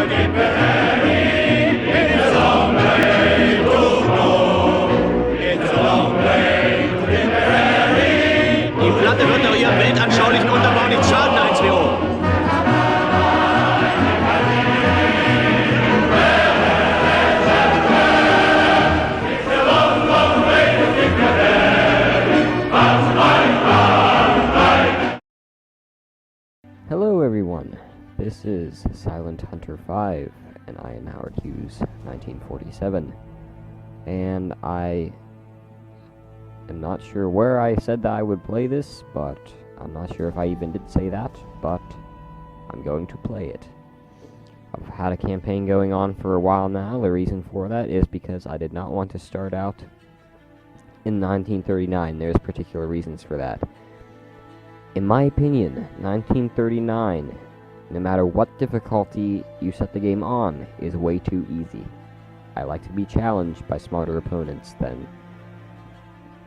Die Platte wird doch ihrem weltanschaulichen Unterbau nicht schaden, 1WO. Hello everyone, this is Silent Hunter 5, and I am Howard Hughes, 1947, and I am not sure where I said that I would play this, but I'm not sure if I even did say that, but I'm going to play it. I've had a campaign going on for a while now. The reason for that is because I did not want to start out in 1939. There's particular reasons for that. In my opinion, 1939, no matter what difficulty you set the game on, is way too easy. I like to be challenged by smarter opponents than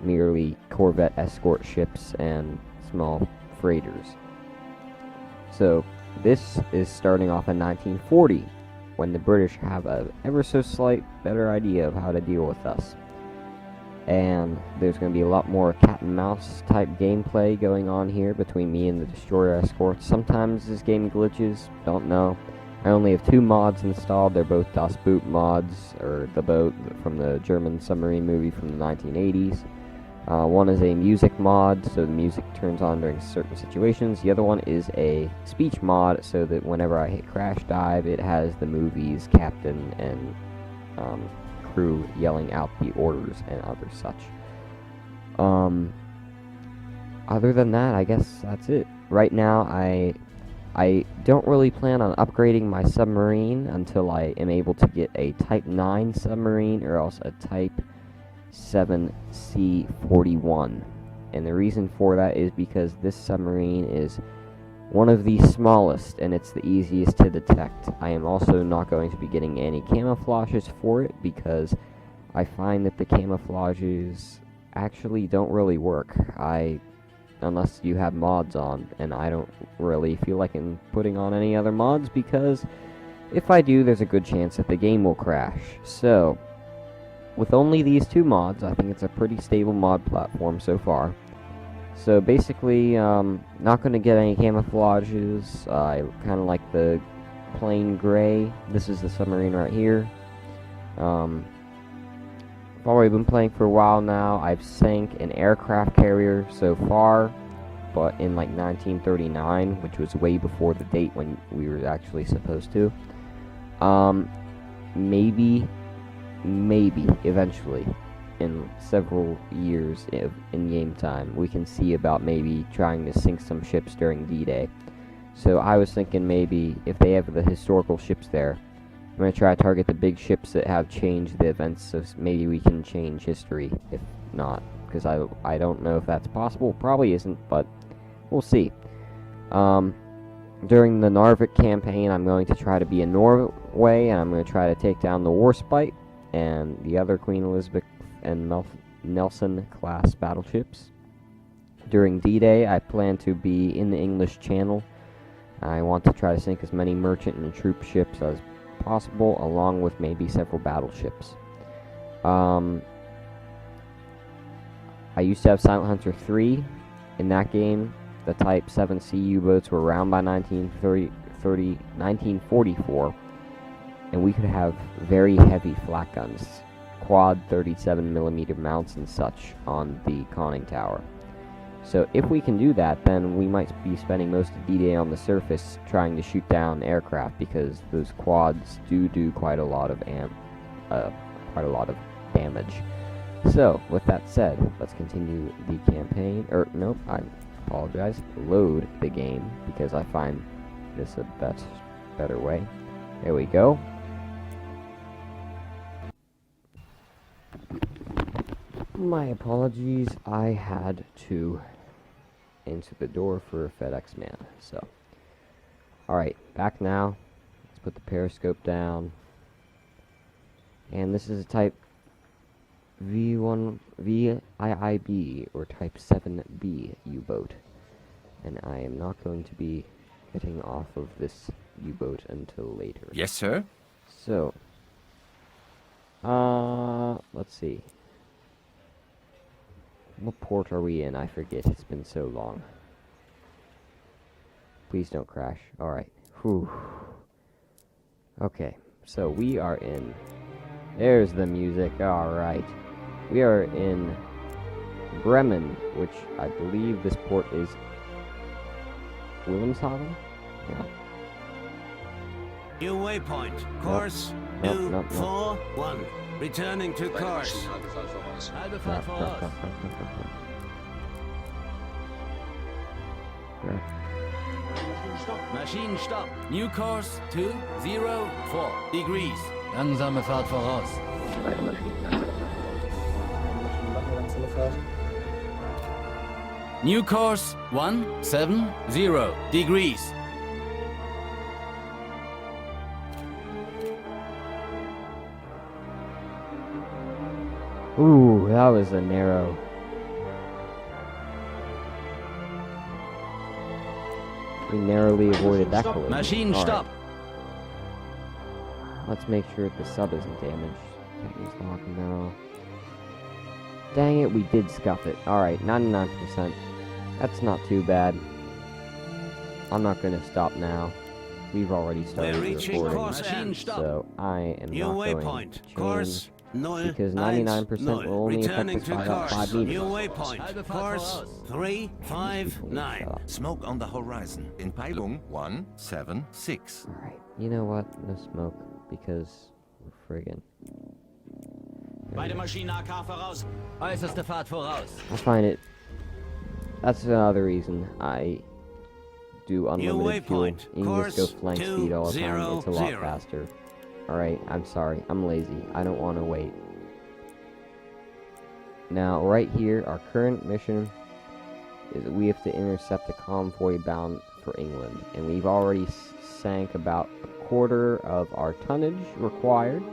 merely corvette escort ships and small freighters. So, this is starting off in 1940, when the British have a ever so slight better idea of how to deal with us. And there's going to be a lot more cat and mouse type gameplay going on here between me and the destroyer escorts. Sometimes this game glitches, don't know. I only have 2 mods installed. They're both Das Boot mods, or the boat from the German submarine movie from the 1980s. One is a music mod, so the music turns on during certain situations. The other one is a speech mod, so that whenever I hit crash dive, it has the movie's captain and crew yelling out the orders and other such. Other than that, I guess that's it. Right now, I don't really plan on upgrading my submarine until I am able to get a Type 9 submarine or else a Type 7 C-41. And the reason for that is because this submarine is one of the smallest, and it's the easiest to detect. I am also not going to be getting any camouflages for it, because I find that the camouflages actually don't really work. Unless you have mods on, and I don't really feel like I'm putting on any other mods, because if I do, there's a good chance that the game will crash. So, with only these 2 mods, I think it's a pretty stable mod platform so far. So basically, not going to get any camouflages. I kind of like the plain gray. This is the submarine right here. I've already been playing for a while now. I've sank an aircraft carrier so far, but in like 1939, which was way before the date when we were actually supposed to. Maybe eventually, in several years in game time, we can see about maybe trying to sink some ships during D-Day. So I was thinking maybe if they have the historical ships there, I'm going to try to target the big ships that have changed the events, so maybe we can change history. If not, because I don't know if that's possible. Probably isn't, but we'll see. During the Narvik campaign, I'm going to try to be in Norway, and I'm going to try to take down the Warspite and the other Queen Elizabeth and Nelson class battleships. During D-Day, I plan to be in the English Channel. I want to try to sink as many merchant and troop ships as possible, along with maybe several battleships. I used to have Silent Hunter 3. In that game, the Type 7C U-boats were around by 1944, and we could have very heavy flak guns, quad 37mm mounts and such on the conning tower. So if we can do that, then we might be spending most of D-Day on the surface trying to shoot down aircraft, because those quads do quite a lot of damage. So with that said, let's continue the campaign. Nope, I apologize. Load the game, because I find this a better way. There we go. My apologies, I had to answer the door for a FedEx man, so. Alright, back now. Let's put the periscope down. And this is a Type VIIB, or Type 7B U-boat. And I am not going to be getting off of this U-boat until later. Yes, sir. So, let's see. What port are we in? I forget. It's been so long. Please don't crash. Alright. Whew. Okay. So, we are in... There's the music. Alright. We are in Bremen, which I believe this port is Wilhelmshaven? Yeah. New waypoint. Course Nope. 241. Returning to course. Halbe Fahrt voraus. Maschinenstopp. New course 204 degrees. Langsame Fahrt voraus. New course 170 degrees. Ooh, that was a narrow. We narrowly avoided that collision. Maschinenstopp. Alright. Let's make sure the sub isn't damaged. Techniques lock, no. Dang it, we did scuff it. Alright, 99%. That's not too bad. I'm not gonna stop now. We've already started We're reaching recording, course end. so I am New not going waypoint. to change. Course 0, Because 99% will only affect Returning us to by about course. 5 meters. New waypoint. Course 359. Smoke on the horizon. In Peilung 176. Alright, you know what? No smoke, because we're friggin'. Beide Maschinen AK voraus. Äußerste Fahrt voraus. I find it. That's another reason I do unlimited fuel. waypoint. You can just go Course flank speed all the time. It's a lot 200. faster. Alright, I'm sorry. I'm lazy. I don't want to wait. Now, right here, our current mission is that we have to intercept a convoy bound for England. And we've already sank about a quarter of our tonnage required.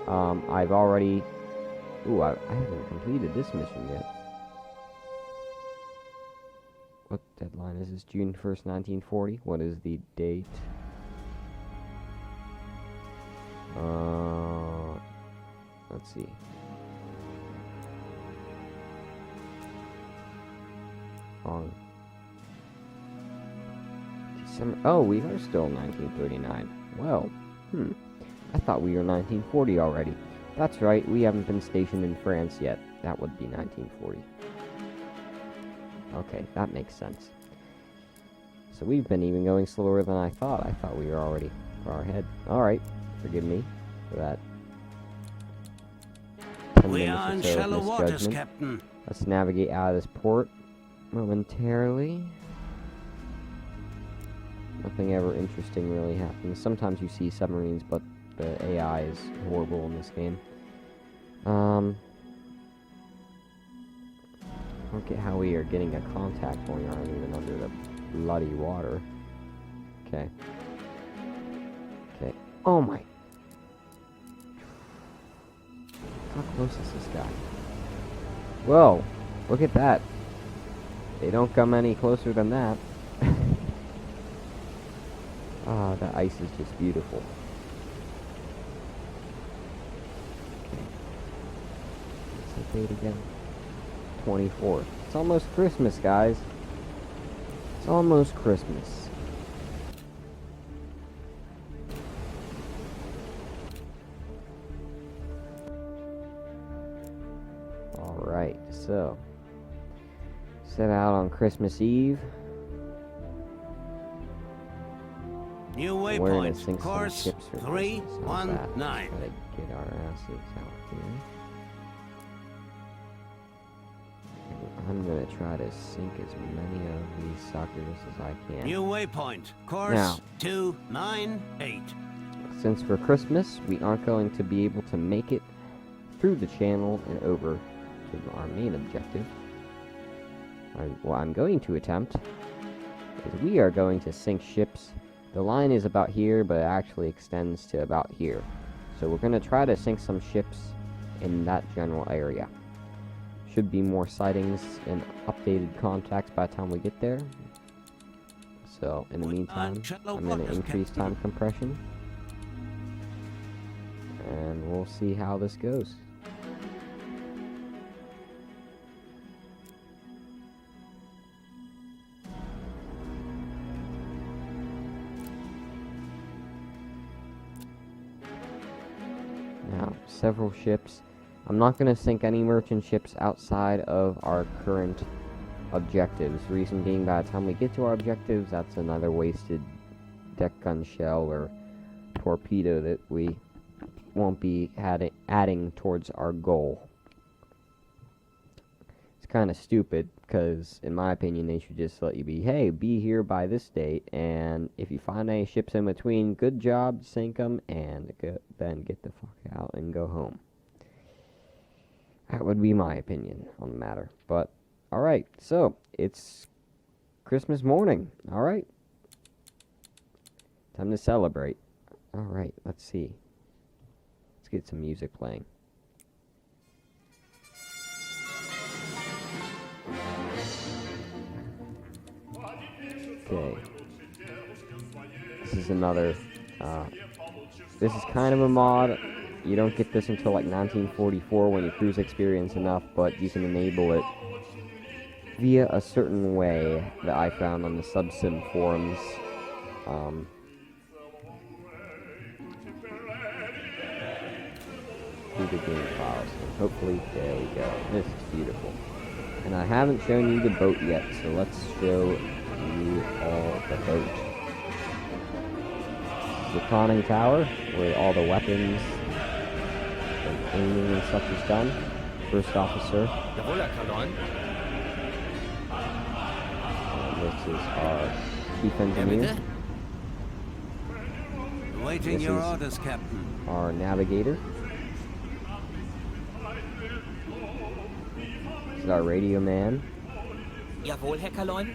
I've already... Ooh, I haven't completed this mission yet. What deadline is this? June 1st, 1940? What is the date? Let's see. Wrong. December. Oh, we are still 1939. Well, I thought we were 1940 already. That's right, we haven't been stationed in France yet. That would be 1940. Okay, that makes sense. So we've been even going slower than I thought. I thought we were already far ahead. Alright, forgive me for that. 10 We minutes are or in so of shallow waters, misjudgment. Captain. Let's navigate out of this port momentarily. Nothing ever interesting really happens. Sometimes you see submarines, but the AI is horrible in this game. I don't get how we are getting a contact when we aren't even under the bloody water. Okay. Okay. Oh my. How close is this guy? Whoa. Look at that. They don't come any closer than that. Ah, the ice is just beautiful. Okay. What's the date again? 24th. It's almost Christmas, guys. It's almost Christmas. Alright, so set out on Christmas Eve. New We're gonna waypoint. sink some Course ships for Christmas. How's that? 319. Gotta get our asses out here. I'm gonna try to sink as many of these suckers as I can. New waypoint. Course Now. 298. Since for Christmas, we aren't going to be able to make it through the channel and over to our main objective. What I'm going to attempt is we are going to sink ships. The line is about here, but it actually extends to about here. So we're going to try to sink some ships in that general area. Should be more sightings and updated contacts by the time we get there. So, in the meantime, I'm going to increase time compression. And we'll see how this goes. Now, several ships. I'm not going to sink any merchant ships outside of our current objectives. Reason being, by the time we get to our objectives, that's another wasted deck gun shell or torpedo that we won't be adding towards our goal. It's kind of stupid, because in my opinion they should just let you be here by this date, and if you find any ships in between, good job, sink them, and then get the fuck out and go home. That would be my opinion on the matter. But alright, so it's Christmas morning. Alright, time to celebrate. Alright, let's see. Let's get some music playing. Okay. This is another, this is kind of a mod. You don't get this until like 1944 when you cruise experience enough, but you can enable it via a certain way that I found on the Subsim forums. Through the game files, and hopefully, there we go. This is beautiful. And I haven't shown you the boat yet, so let's show you all the boat. This is the conning tower, where all the weapons and aiming and stuff is done. First officer. And this is our chief engineer. Waiting This your is orders, Captain. our navigator. This is our radio man. Jawohl, Herr Kalon.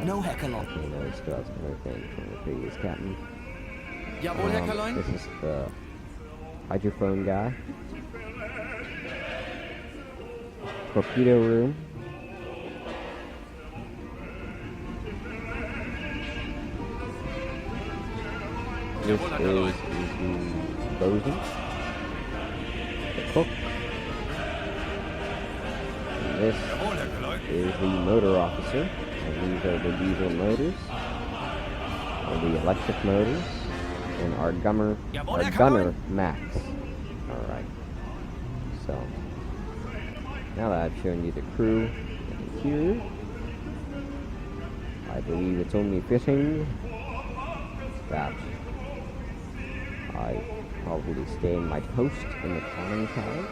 No, Herr Kalon. Okay, no, he still has another thing from the previous captain. Jawohl, Herr Kalon. This is the hydrophone guy. Torpedo room. This is the bosun. The cook. And this is the motor officer. And these are the diesel motors. Or the electric motors. And our gunner Max. Alright. So, now that I've shown you the crew and interior, I believe it's only fitting that I probably stay in my post in the conning tower.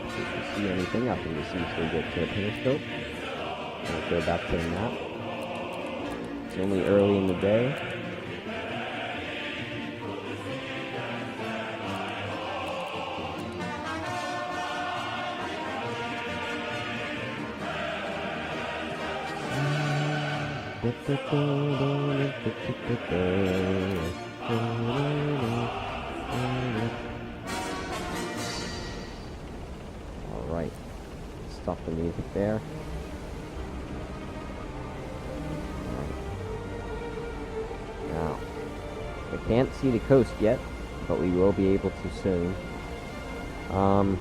If you can see anything, I can just easily get to a periscope. I'll go back to the map. It's only early in the day. Alright, stop the music there. Now, we can't see the coast yet, but we will be able to soon. Let's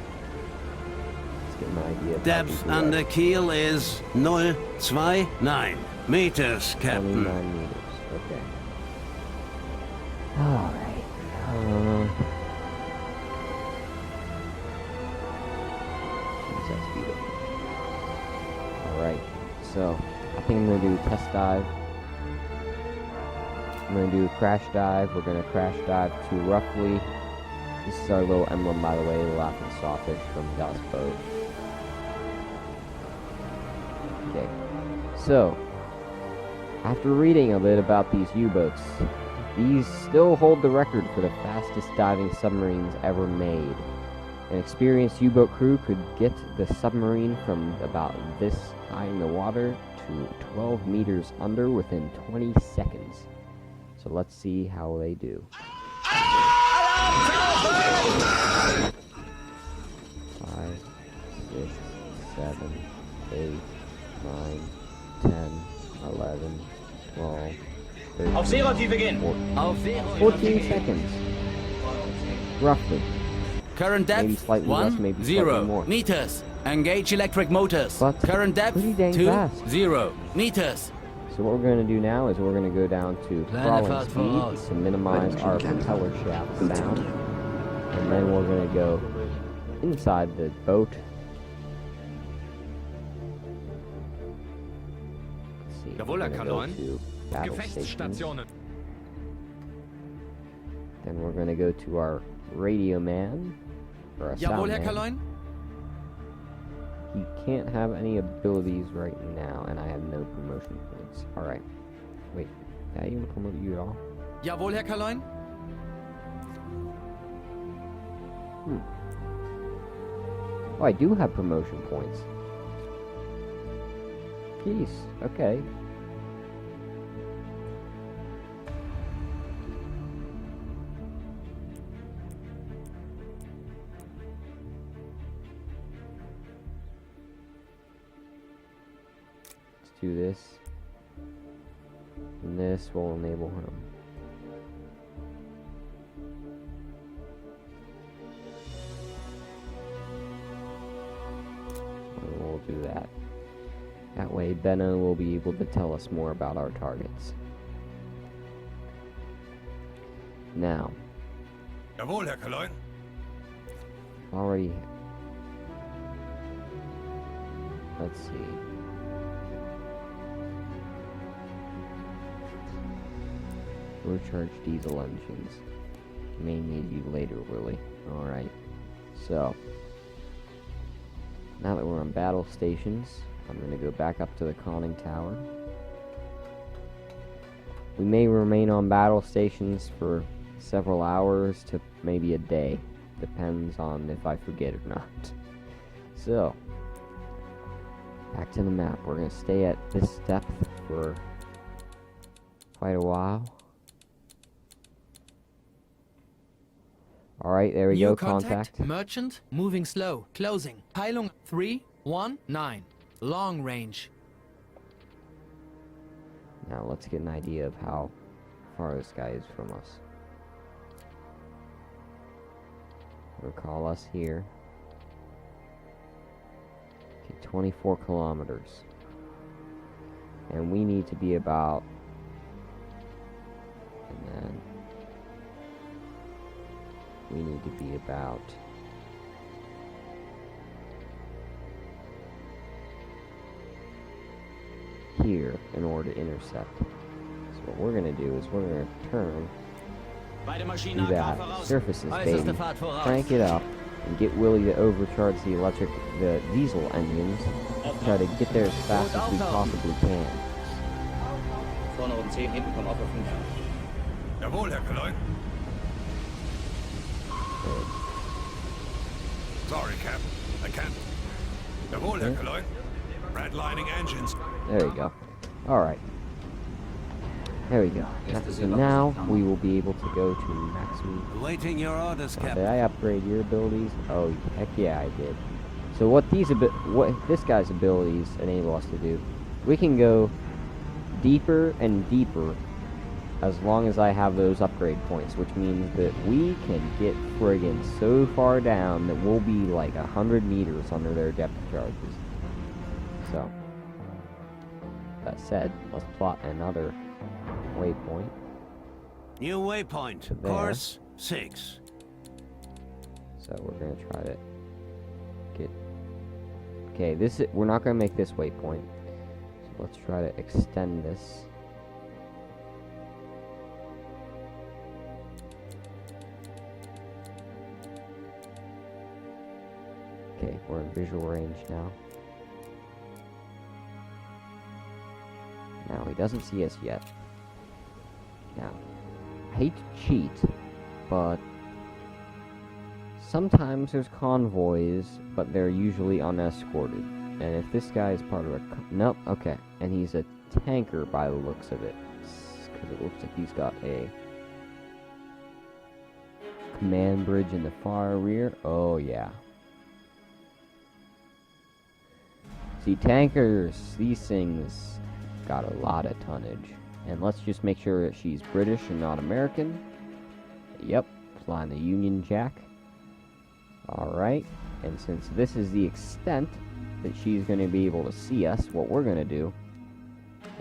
get an idea of how we Depth do under that. keel is 029 meters, 29 Captain. meters, okay. Alright. That's beautiful. Alright, so I think I'm going to do a test dive. I'm going to do a crash dive. We're going to crash dive to roughly, this is our little emblem, by the way, the laughing sawfish from Dallas Boat. Okay, so after reading a bit about these U-boats, these still hold the record for the fastest diving submarines ever made. An experienced U-boat crew could get the submarine from about this high in the water to 12 meters under within 20 seconds. So let's see how they do. 5, 6, 7, 8, 9, 10, 11, 12, 13, Auf Seerotiefe gehen. 14, Auf Zero. 14 seconds. Roughly. Current Maybe depth slightly less, 1, maybe 0 slightly more. meters. Engage electric motors. But Current depth pretty dang 2, fast. 0 meters. So what we're going to do now is we're going to go down to Kleine crawling Fahrt voraus. speed to minimize our propeller shaft sound. And then we're going to go inside the boat. Let's see. Jawohl, we're Herr gonna go Kaloin. to battle stations. Gefechtsstationen. Then we're going to go to our radio man. Or a Jawohl, sound Herr man. Kaloin. He can't have any abilities right now, and I have no promotion points. Alright. Wait, did I even promote you at all? Jawohl, Herr Kaloin. Oh, I do have promotion points. Peace. Okay. Let's do this. And this will enable him. And we'll do that. That way, Benno will be able to tell us more about our targets. Now, Jawohl, Herr Kaloin. already. Let's see. Recharge diesel engines. May need you later, Willie. Alright. So, now that we're on battle stations, I'm going to go back up to the conning tower. We may remain on battle stations for several hours to maybe a day. Depends on if I forget or not. So, back to the map. We're going to stay at this depth for quite a while. Alright, there we New go, contact. Merchant, moving slow. Closing. Peilung 319. Long range. Now let's get an idea of how far this guy is from us. Recall us here. Okay, 24 kilometers. And we need to be about... And then... We need to be about... here in order to intercept. So what we're gonna do is we're gonna turn, Beide Maschinen do AK that, voraus. surfaces, Äußerste baby, Fahrt voraus. crank it up, and get Willie to overcharge the diesel engines, try to get there as fast as we possibly can. Vorne um 10, hinten komm auf 5. Jawohl, Herr Kaloin. Sorry, Cap. I can't. Jawohl, Herr Kaloin. Redlining engines. There you go. Alright. There we go. So now we will be able to go to maximum. Awaiting your orders, Did Captain. I upgrade your abilities? Oh, heck yeah, I did. So what this guy's abilities enable us to do, we can go deeper and deeper as long as I have those upgrade points, which means that we can get friggin' so far down that we'll be like 100 meters under their depth charges. So, that said, let's plot another waypoint. New waypoint. There. Course 6. So we're gonna try to get. Okay, we're not gonna make this waypoint. So let's try to extend this. Okay, we're in visual range now. Now he doesn't see us yet. Now, I hate to cheat, but sometimes there's convoys, but they're usually unescorted. And if this guy is part of a... Nope, okay. And he's a tanker by the looks of it. Because it looks like he's got a command bridge in the far rear. Oh, yeah. See, tankers, these things got a lot of tonnage. And let's just make sure that she's British and not American. Yep, flying the Union Jack. Alright, and since this is the extent that she's going to be able to see us, what we're going to do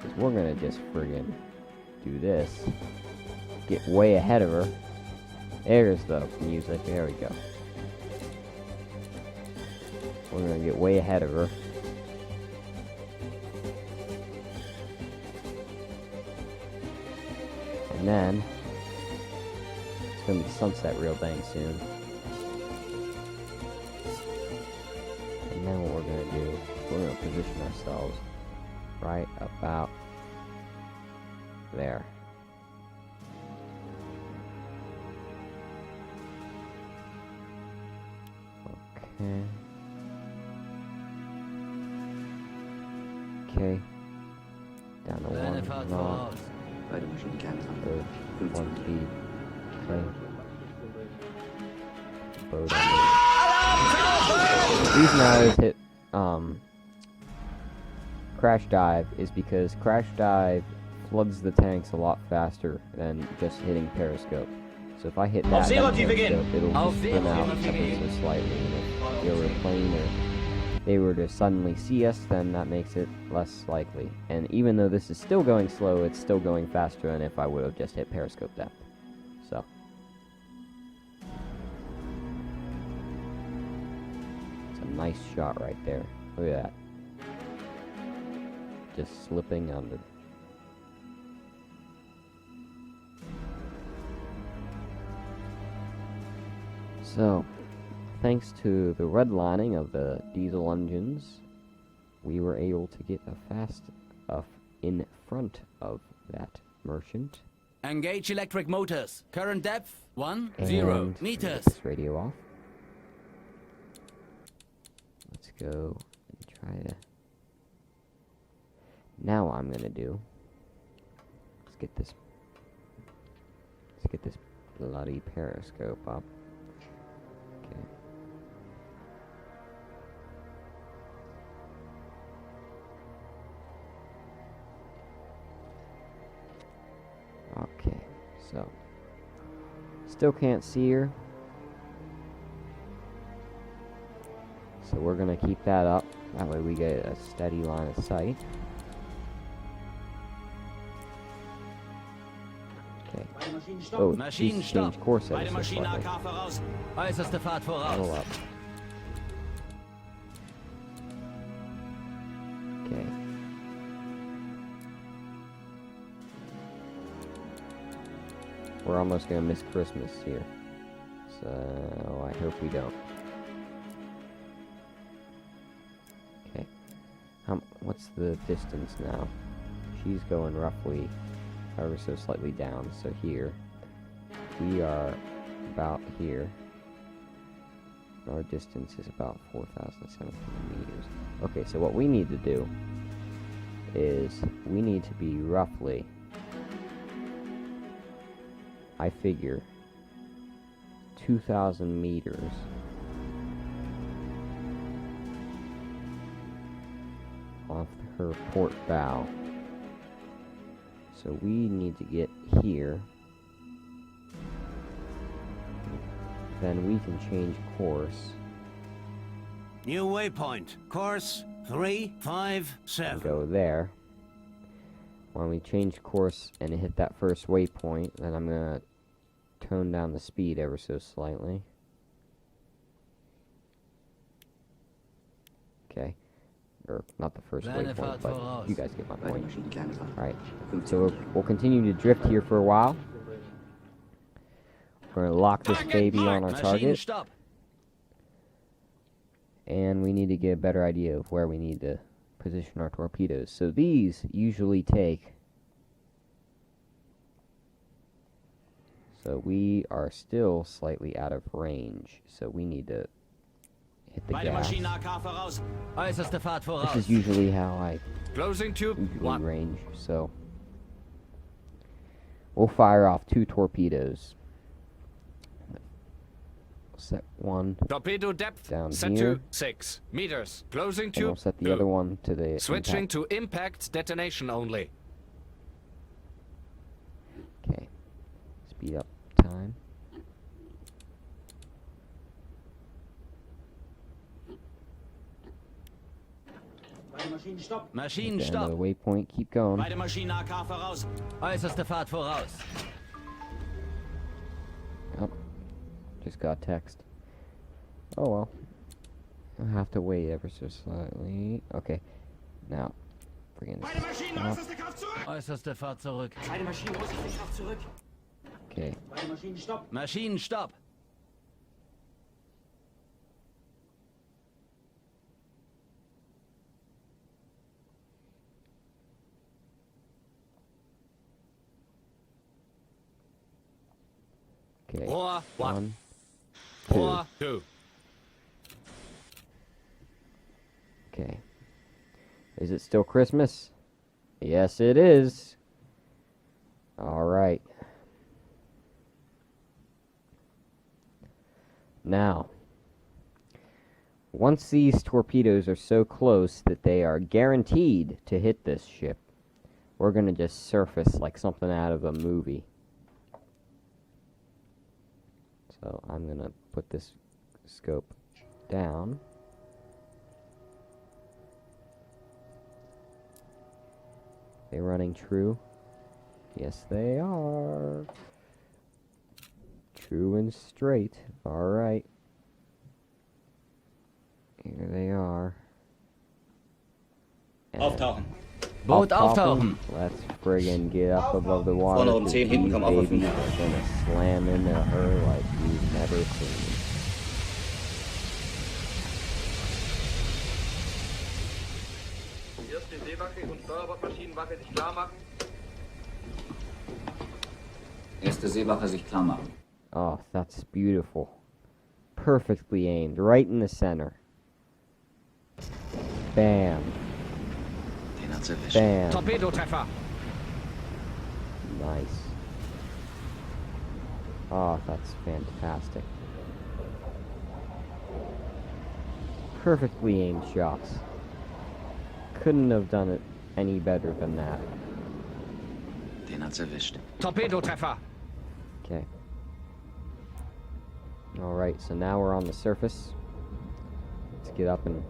is we're going to just friggin' do this. Get way ahead of her. There's the music, there we go. We're going to get way ahead of her. And then, it's going to be sunset real dang soon. And then what we're going to do, we're going to position ourselves right about there. Okay. Okay. Down to one knot. Beide Maschinen Kernkraft. Or 50 one speed. Okay. Boat on the reason I always hit crash dive is because crash dive floods the tanks a lot faster than just hitting periscope. So if I hit that, then periscope, it'll just spin out ever so slightly. And if they were a plane or they were to suddenly see us, then that makes it less likely. And even though this is still going slow, it's still going faster than if I would have just hit periscope depth. So. It's a nice shot right there. Look at that. Just slipping under. So, thanks to the redlining of the diesel engines, we were able to get a fast enough in front of that merchant. Engage electric motors. Current depth 10 And meters. get this radio off. Let's go and try to. Now what I'm gonna do. Let's get this bloody periscope up. Okay. Okay, so still can't see her. So we're gonna keep that up. That way we get a steady line of sight. Okay. Oh, she's changed course ever Beide so Maschinen slightly. AK voraus. Äußerste Fahrt Pedal voraus. up. Okay. We're almost gonna miss Christmas here. So I hope we don't. Okay. What's the distance now? She's going roughly ever so slightly down. So here. We are about here. Our distance is about 4,700 meters. Okay, so what we need to do is we need to be roughly, I figure, 2,000 meters off her port bow. So we need to get here. Then we can change course New waypoint. Course 357. and go there. When we change course and hit that first waypoint, then I'm gonna tone down the speed ever so slightly. Okay. Or not the first waypoint, but you guys get my Beide point. Maschinen Kernkraft. Alright. So we'll continue to drift here for a while. We're gonna lock this baby on our Maschinen target. stop. And we need to get a better idea of where we need to position our torpedoes. So these usually take. So we are still slightly out of range. So we need to hit the Beide gas. Maschinen AK voraus. Äußerste Fahrt This voraus. is usually how I Closing tube usually 1. range. So we'll fire off 2 torpedoes. set one Torpedo depth down set here. to 6 meters. Closing and we'll to set the 2. other one to the Switching impact. to impact detonation only. Okay. Speed up time. Beide Maschinen stopp. At the end of Maschinenstopp. the waypoint, keep going. Beide Maschinen AK voraus. Äußerste Fahrt voraus. Oh, just got text. Oh well. I'll have to wait ever so slightly. Okay. Now, bring Beide this Maschinen up. äußerste Kraft zurück. Äußerste Fahrt zurück. Beide Maschinen äußerste Kraft zurück. Okay. Beide Maschinen stopp. Maschinenstopp. Okay. Rohr 1. One, two. Rohr 2. Okay. Is it still Christmas? Yes, it is. All right. Now, once these torpedoes are so close that they are guaranteed to hit this ship, we're going to just surface like something out of a movie. So I'm going to put this scope down. They running true? Yes, they are. True and straight. Alright. Here they are. And Auftauchen. Boot auftauchen. auftauchen. Let's friggin' get up above the water. Vorne oben 10, hinten kommen auch Baby, auf we're gonna slam into her like you've never seen. Erste Seewache und Steuerbordmaschinenwache sich klar machen. Erste Seewache sich klar machen. Oh, that's beautiful. Perfectly aimed, right in the center. Bam. Den hat's erwischt. Bam. Torpedotreffer. Nice. Oh, that's fantastic. Perfectly aimed shots. Couldn't have done it any better than that. Den hat's erwischt. Torpedotreffer. Okay. Alright, so now we're on the surface. Let's get up and...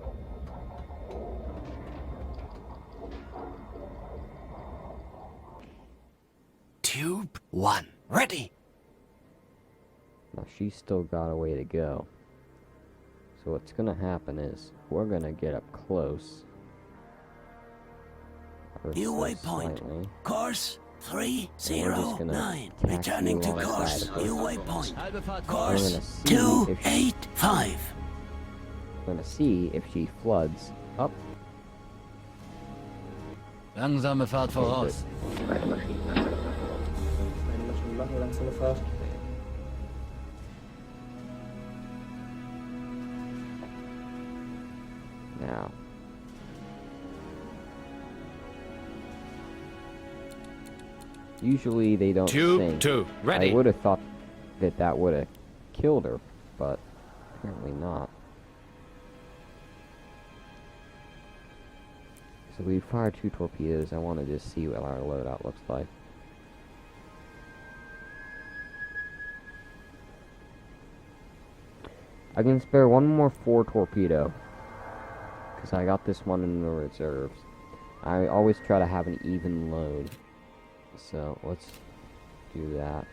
Tube 1. Ready. Now she's still got a way to go. So what's gonna happen is, we're gonna get up close. Ever New so waypoint. slightly. Course And we're just gonna 309. taxi Returning to alongside course. of her. New waypoint. Halbe Fahrt We're voraus. gonna see if she 285. Gonna see if she floods up. Langsame Fahrt voraus. Beide Maschinenwache langsame Fahrt. Now. Usually they don't Tube sink. 2. Ready. I would have thought that that would have killed her, but apparently not. So we fired 2 torpedoes. I want to just see what our loadout looks like. I can spare one more 4 torpedo, because I got this one in the reserves. I always try to have an even load, so let's do that.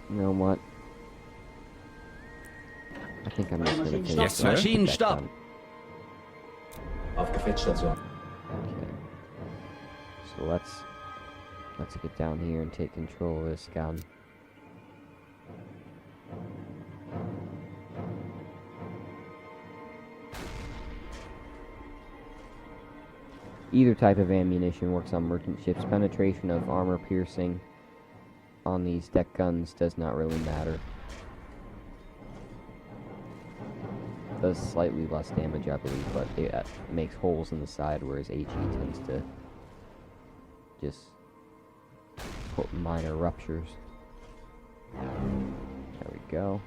You know what? I think I'm just gonna finish Yes, sir. that Machine deck stop. done. Auf Gefechtsstation. Okay. So let's get down here and take control of this gun. Either type of ammunition works on merchant ships. Penetration of armor piercing on these deck guns does not really matter. Does slightly less damage, I believe, but it makes holes in the side, whereas HE tends to just minor ruptures. There we go.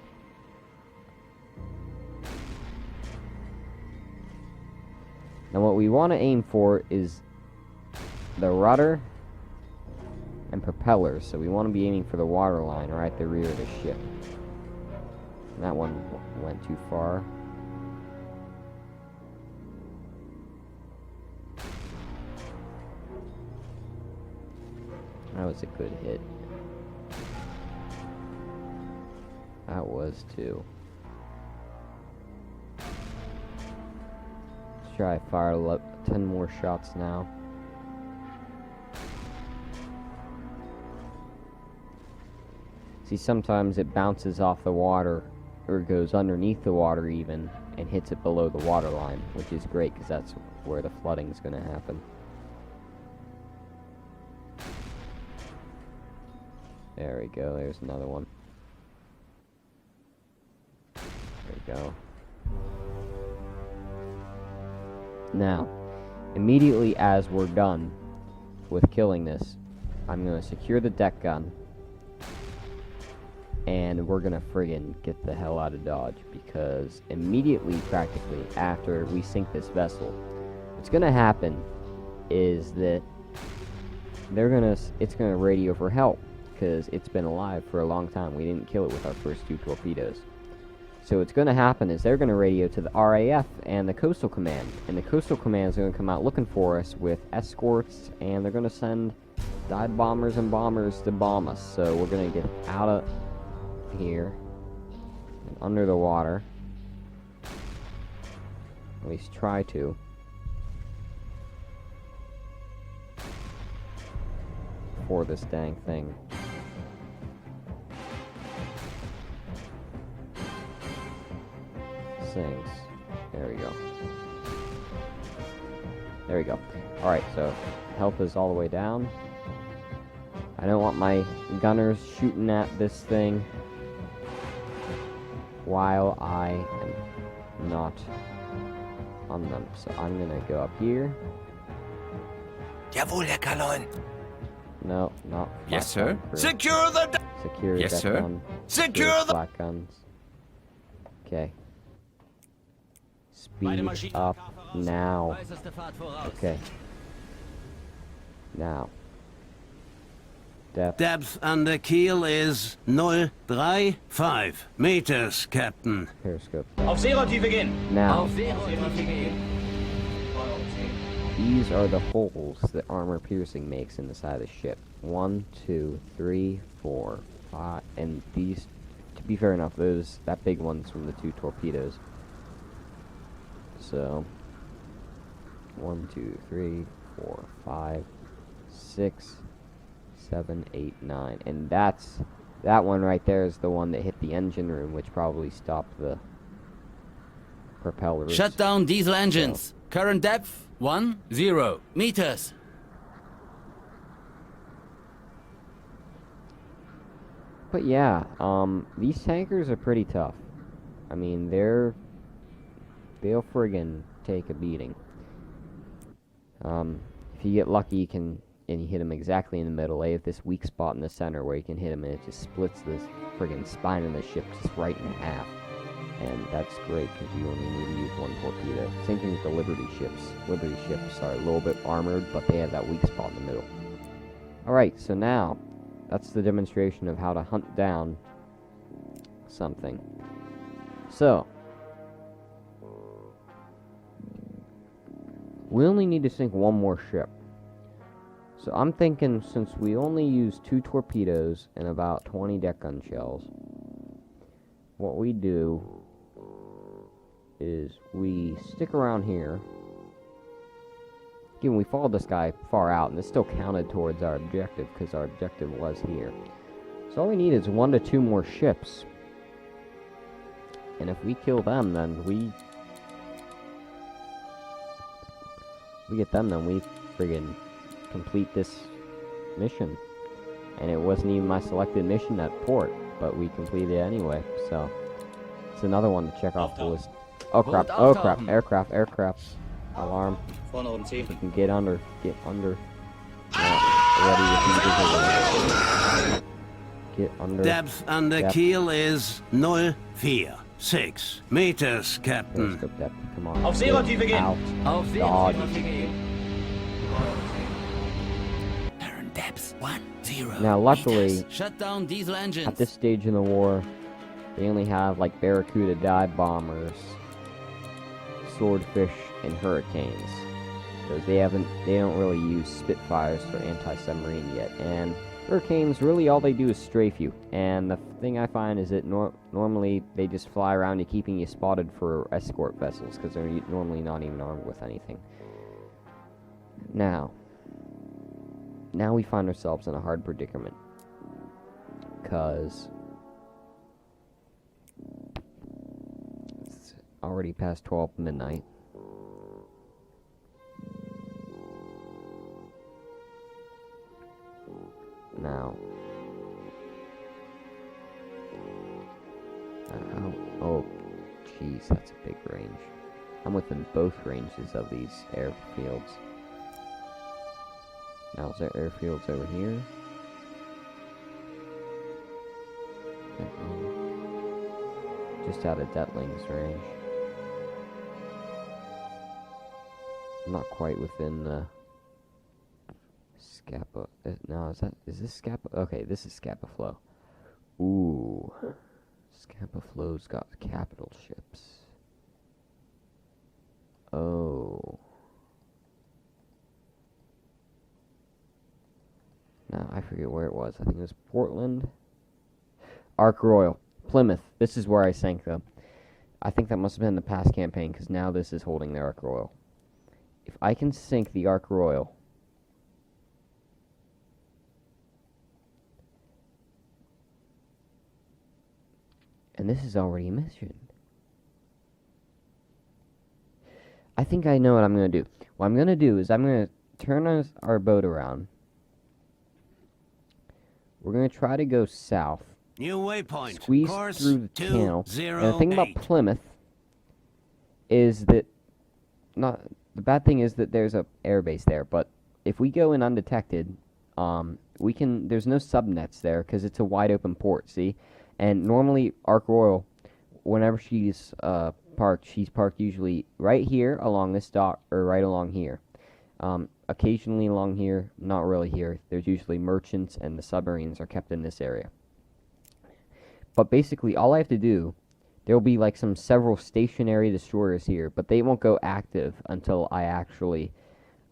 Now what we want to aim for is the rudder and propellers. So we want to be aiming for the water line right at the rear of the ship. And that one went too far. That was a good hit. That was too. Let's try fire 10 more shots now. See, sometimes it bounces off the water, or goes underneath the water even, and hits it below the water line, which is great because that's where the flooding is going to happen. There we go, there's another one. There we go. Now, immediately as we're done with killing this, I'm going to secure the deck gun, and we're going to friggin' get the hell out of Dodge, because immediately, practically, after we sink this vessel, what's going to happen is that it's going to radio for help. Because it's been alive for a long time. We didn't kill it with our first 2 torpedoes. So what's going to happen is they're going to radio to the RAF and the Coastal Command. And the Coastal Command is going to come out looking for us with escorts. And they're going to send dive bombers and bombers to bomb us. So we're going to get out of here and under the water. At least try to. For this dang thing. Sinks. There we go. There we go. Alright, so health is all the way down. I don't want my gunners shooting at this thing while I am not on them. So I'm gonna go up here. Jawohl, Herr Kaloin. No, not. Yes, sir. Secure the... Secure Yes, that sir. gun. Secure the... Flat guns. Okay. Beide Speed Maschinen up now. Äußerste Fahrt voraus. Okay. Now. Depth. Depth under keel is 035 meters, Captain. Periscope. Auf Seerotiefe gehen. Now. Auf Seerotiefe gehen. These are the holes that armor piercing makes in the side of the ship. 1, 2, 3, 4, 5, and these, to be fair enough, that big one's from the 2 torpedoes. So, 1, 2, 3, 4, 5, 6, 7, 8, 9, and that one right there is the one that hit the engine room, which probably stopped the propellers. Shut down diesel engines. Current depth 10 meters. But yeah, these tankers are pretty tough. I mean, they'll friggin' take a beating. If you get lucky, and you hit them exactly in the middle, they have this weak spot in the center where you can hit them and it just splits this friggin' spine of the ship just right in half. And that's great because you only need to use 1 torpedo. Same thing with the Liberty ships. Liberty ships are a little bit armored, but they have that weak spot in the middle. Alright, so now, that's the demonstration of how to hunt down something. So, we only need to sink 1 more ship. So I'm thinking, since we only use 2 torpedoes and about 20 deck gun shells, what we do is we stick around here. Again, we followed this guy far out, and it still counted towards our objective, because our objective was here. So all we need is 1 to 2 more ships. And if we kill them, then we get them, then we friggin' complete this mission. And it wasn't even my selected mission at port, but we completed it anyway, so it's another one to check off the list. Oh crap, oh crap, aircraft, alarm. Vorne rund 10. You can get under, No. ready with these visuals. Get under. Depth under Depth. keel is 046 meters, Captain. Periscope depth. Come on. Auf Seerotiefe gehen. Out. Auf Dodge. Current depth 10 Now, luckily, meters. Shut down diesel engines. at this stage in the war, they only have like Barracuda dive bombers, Swordfish, and Hurricanes. Because they don't really use Spitfires for anti-submarine yet. And Hurricanes, really all they do is strafe you. And the thing I find is that normally they just fly around you, keeping you spotted for escort vessels, because they're normally not even armed with anything. Now we find ourselves in a hard predicament. Because it's already past 12 midnight. Now, oh, jeez, that's a big range. I'm within both ranges of these airfields. Now, is there airfields over here? Just out of Detling's range. I'm not quite within the Scapa. No, is this Scapa? Okay, this is Scapa Flow. Ooh. Scapa Flow's got capital ships. Oh. Now, I forget where it was. I think it was Portland. Ark Royal. Plymouth. This is where I sank them. I think that must have been the past campaign, because now this is holding the Ark Royal. If I can sink the Ark Royal, and this is already a mission. I think I know what I'm going to do. What I'm going to do is I'm going to turn our boat around. We're going to try to go south. New waypoint. Squeeze Course through the channel. 208. And the thing about Plymouth is that the bad thing is that there's a airbase there, but if we go in undetected, there's no subnets there because it's a wide open port, see? And normally Ark Royal, whenever she's she's parked usually right here along this dock or right along here. Occasionally along here, not really here. There's usually merchants and the submarines are kept in this area. But basically, all I have to do, there will be like several stationary destroyers here, but they won't go active until I actually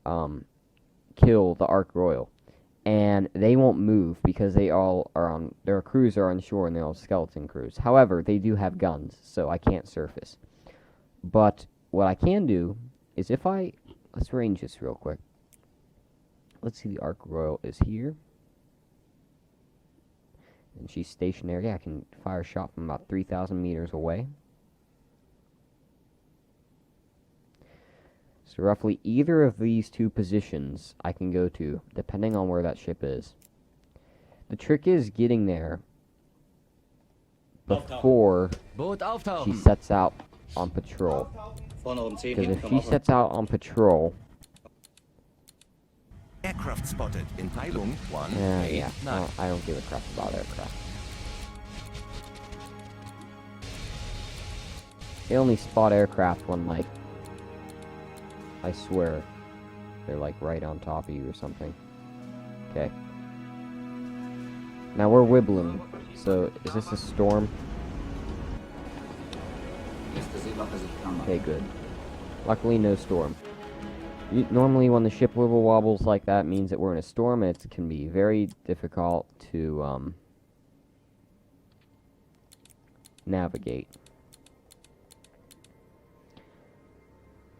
kill the Ark Royal. And they won't move because they all are on, their crews are on shore and they're all skeleton crews. However, they do have guns, so I can't surface. But what I can do is let's range this real quick. Let's see, the Ark Royal is here. And she's stationary. I can fire a shot from about 3,000 meters away. So roughly either of these two positions I can go to, depending on where that ship is. The trick is getting there before she sets out on patrol. Vorne um 10 Because hinten if vom she Aufwärts. sets out on patrol, Aircraft spotted in Peilung 1. yeah, I don't give a crap about aircraft. They only spot aircraft when, like, I swear, they're like right on top of you or something. Okay. Now we're wibbling. So, is this a storm? Nächste Seewache sich klar machen. Okay, good. Luckily, no storm. Normally, when the ship wibble wobbles like that, means that we're in a storm, and it can be very difficult to navigate.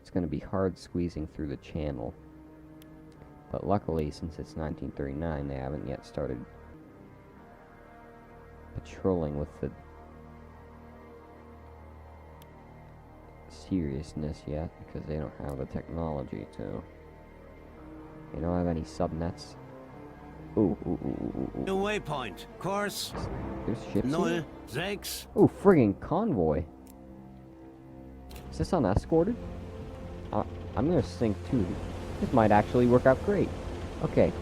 It's going to be hard squeezing through the channel. But luckily, since it's 1939, they haven't yet started patrolling with the seriousness yet, because they don't have the technology to. They don't have any subnets. Ooh. New waypoint. Course There's ships here? 06. Ooh, friggin' convoy. Is this unescorted? I'm gonna sink too. This might actually work out great. Okay.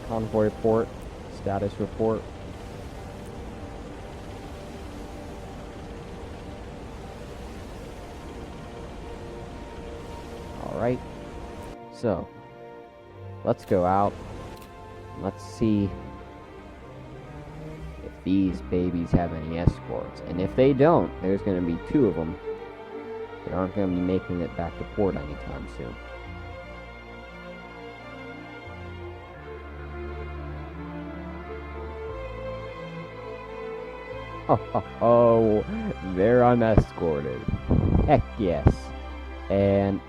Convoy report. Status report. Alright. So, let's go out. Let's see if these babies have any escorts. And if they don't, there's going to be 2 of them that aren't going to be making it back to port anytime soon. Oh, they're unescorted. Heck yes. And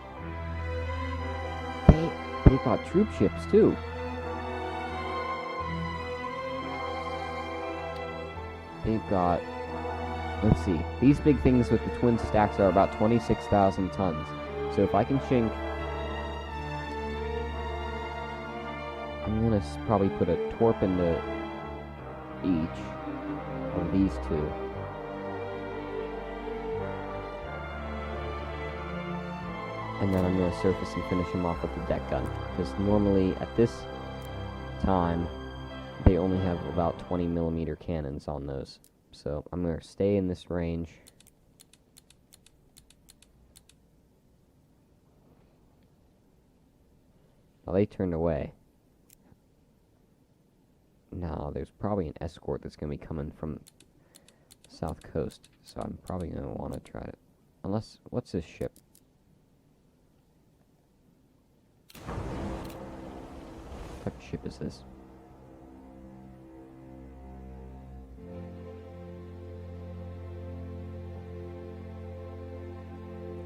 they've got troop ships too. They've got, let's see, these big things with the twin stacks are about 26,000 tons. So if I can shink, I'm gonna probably put a torp into each of these 2. And then I'm going to surface and finish them off with the deck gun. Because normally, at this time, they only have about 20mm cannons on those. So I'm going to stay in this range. Well, they turned away. No, there's probably an escort that's going to be coming from the south coast. So I'm probably going to want to try to... Unless... What's this ship? What type of ship is this?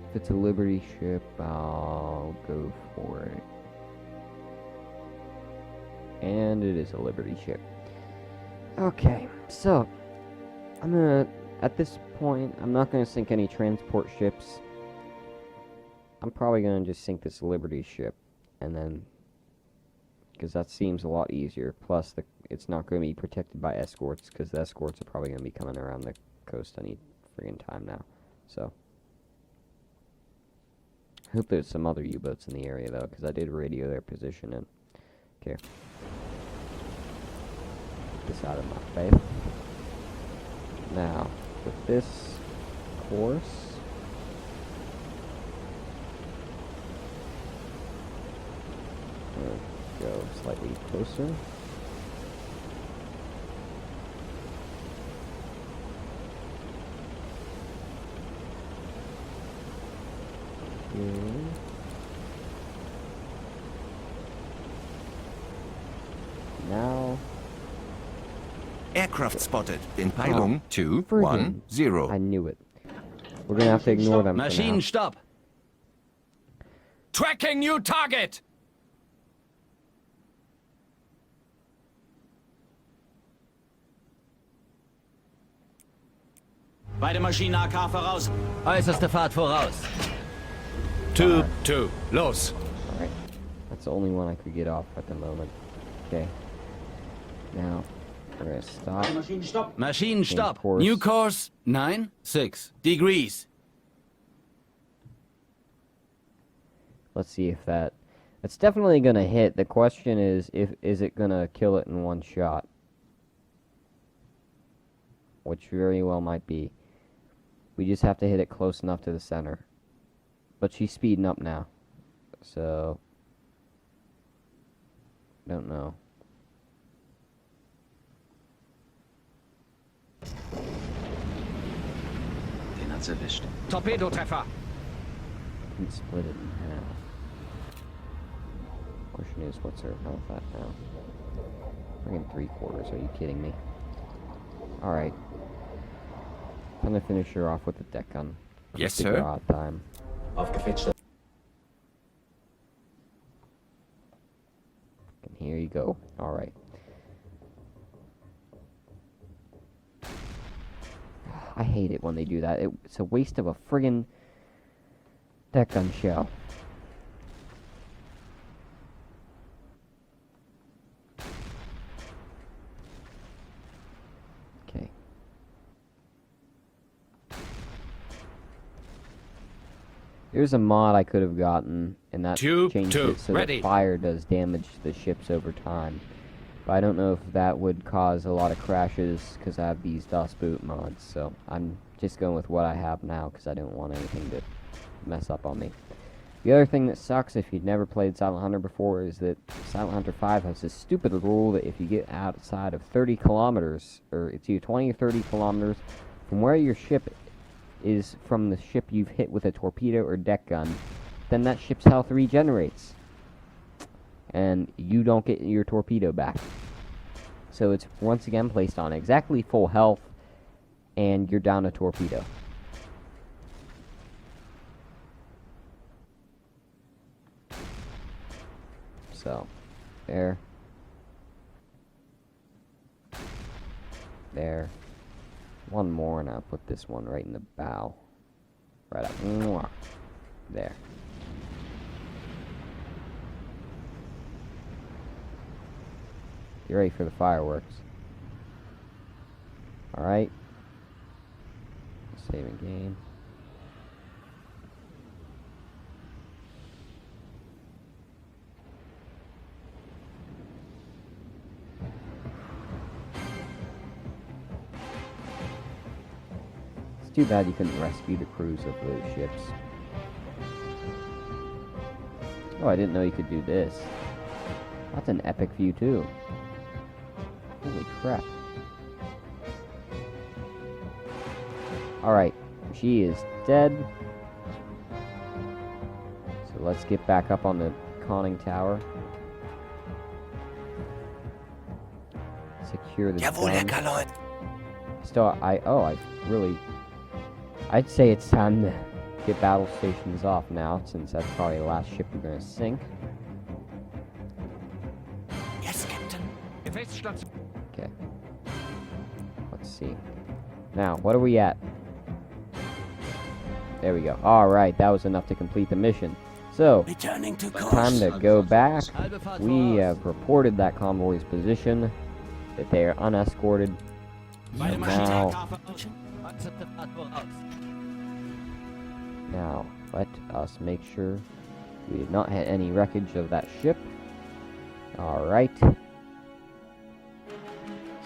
If it's a Liberty ship, I'll go for it. And it is a Liberty ship. Okay, so I'm gonna, at this point, I'm not gonna sink any transport ships. I'm probably gonna just sink this Liberty ship, and then, because that seems a lot easier. Plus, it's not gonna be protected by escorts, because the escorts are probably gonna be coming around the coast any friggin' time now. So, I hope there's some other U-boats in the area though, because I did radio their position in. Okay. This out of my face. Now, with this course, I'm gonna go slightly closer. Here. Now. Aircraft spotted in Peilung Friggin'. 210. I knew it. We're gonna have to ignore them for now. Maschinenstopp. Tracking new target! Beide Maschinen AK voraus. Äußerste Fahrt voraus. 2-2. Los! Alright. That's the only one I could get off at the moment. Okay. Now, we're gonna stop. Maschinenstopp. course. New course 96 degrees. Let's see if that... It's definitely gonna hit. The question is it gonna kill it in one shot? Which very well might be. We just have to hit it close enough to the center. But she's speeding up now. So... Don't know. Den hat's erwischt. Torpedotreffer! Can split it in half. Question is, what's her health at now? Friggin' 3/4, are you kidding me? Alright. I'm gonna finish her off with the deck gun. Yes, Figure sir. out time. And here you go. Alright. I hate it when they do that. It's a waste of a friggin' deck gun shell. Okay. There's a mod I could have gotten, and that Tube changed two, it so ready. that fire does damage to the ships over time. But I don't know if that would cause a lot of crashes, because I have these DOS boot mods, so I'm just going with what I have now, because I don't want anything to mess up on me. The other thing that sucks if you've never played Silent Hunter before is that Silent Hunter 5 has this stupid rule that if you get outside of 30 kilometers, or it's either 20 or 30 kilometers from where your ship is from the ship you've hit with a torpedo or deck gun, then that ship's health regenerates. And you don't get your torpedo back. So it's once again placed on exactly full health, and you're down a torpedo. So, there. There. One more, and I'll put this one right in the bow. Right up. Mwah. There. Get ready for the fireworks. Alright. Saving game. It's too bad you couldn't rescue the crews of those ships. Oh, I didn't know you could do this. That's an epic view too. Holy crap. Alright, she is dead. So let's get back up on the conning tower. Secure the gun. Still, I'd say it's time to get battle stations off now, since that's probably the last ship we're gonna sink. Yes, Captain. Okay. Let's see. Now, what are we at? There we go. Alright, that was enough to complete the mission. So, Returning to course. time to go back. We have reported that convoy's position, that they are unescorted. And now, let us make sure we did not hit any wreckage of that ship. Alright.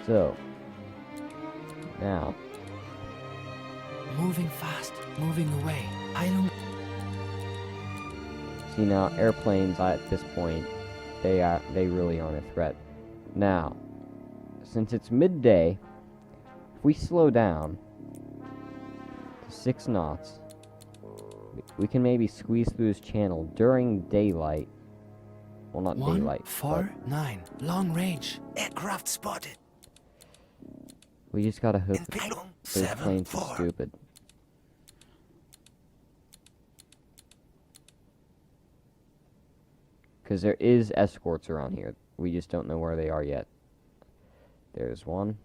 So, now, Moving fast, moving away. I don't. see now, airplanes at this point, they really aren't a threat. Now, since it's midday, if we slow down to 6 knots, we can maybe squeeze through this channel during daylight. Well, not daylight. 149. Long range. Aircraft spotted. We just gotta hope that Empfehlung those planes are 7-4. stupid. Because there is escorts around here. We just don't know where they are yet. There's one.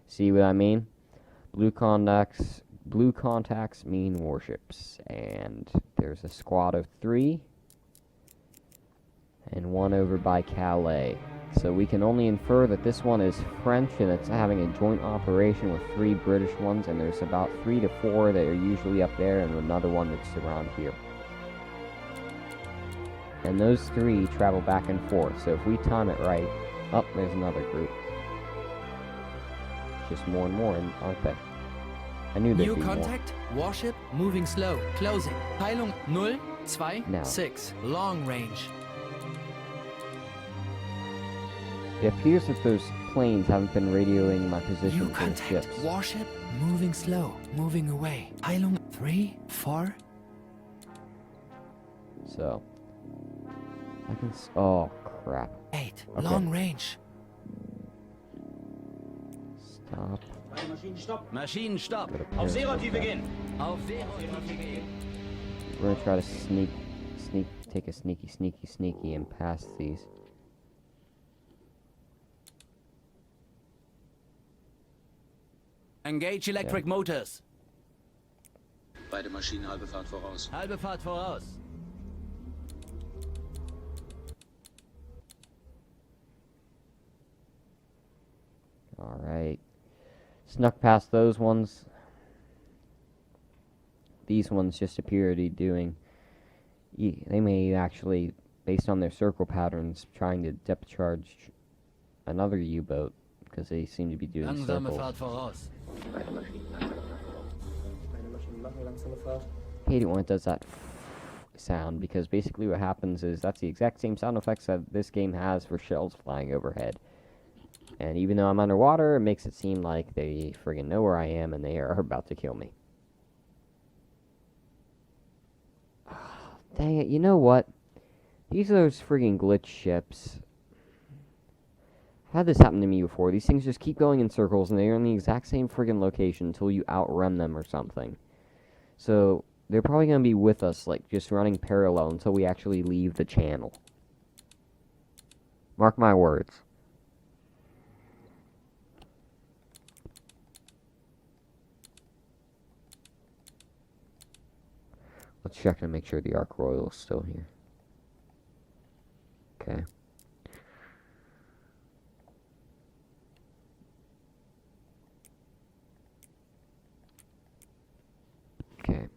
See what I mean? Blue contacts mean warships. And there's a squad of 3. And one over by Calais. So we can only infer that this one is French and it's having a joint operation with 3 British ones, and there's about 3 to 4 that are usually up there and another one that's around here. And those 3 travel back and forth, so if we time it right, there's another group. Just more and more, aren't they? I knew there'd New be contact. Warship moving slow. Closing. Peilung 0, 2, Now. 6. Long range. more. It appears that those planes haven't been radioing my New position for the contact. ships. Warship moving slow. Moving away. Peilung 3, 4. So, I can oh, crap. 8. Okay. Long range. Stop. Maschinenstopp. Go to Auf Paris. Seerotiefe gehen. Auf Seerotiefe gehen. We're gonna try to take a sneaky and pass these. Engage electric motors. Beide Maschinen halbe Fahrt voraus. Halbe Fahrt voraus. Alright. Snuck past those ones. these ones just appear to be doing. They may actually, based on their circle patterns, trying to depth charge another U-boat because they seem to be doing Langsame circles. Fahrt voraus. Beide Maschinen langsame Fahrt. Beide Maschinen machen langsame Fahrt. Hate it when it does that sound, because basically what happens is that's the exact same sound effects that this game has for shells flying overhead. And even though I'm underwater, it makes it seem like they friggin' know where I am and they are about to kill me. Dang it, you know what? These are those friggin' glitch ships. I've had this happen to me before. These things just keep going in circles and they're in the exact same friggin' location until you outrun them or something. So, they're probably going to be with us, like, just running parallel until we actually leave the channel. Mark my words. Let's check and make sure the Ark Royal is still here. Okay. Okay.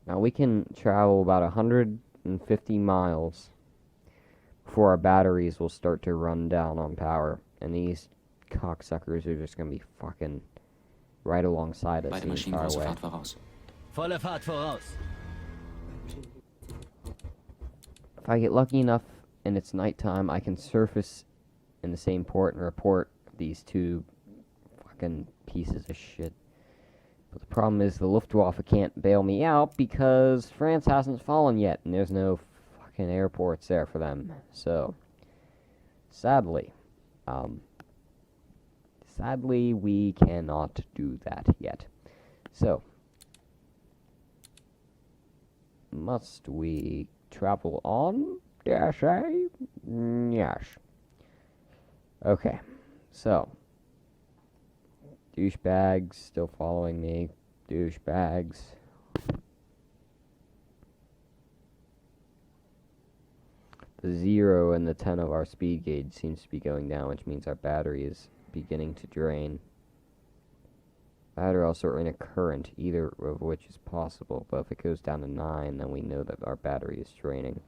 Now we can travel about 150 miles before our batteries will start to run down on power. And these cocksuckers are just going to be fucking right alongside us Beide the Maschinen entire große way. Fahrt voraus. Volle Fahrt voraus. If I get lucky enough and it's nighttime, I can surface in the same port and report these two fucking pieces of shit. But the problem is the Luftwaffe can't bail me out because France hasn't fallen yet, and there's no fucking airports there for them. So, sadly, we cannot do that yet. So, must we travel on? Dash A? Yes. Okay, so. Douchebags still following me. Douchebags. The 0 and the 10 of our speed gauge seems to be going down, which means our battery is beginning to drain. Battery also in a current, either of which is possible, but if it goes down to 9, then we know that our battery is draining.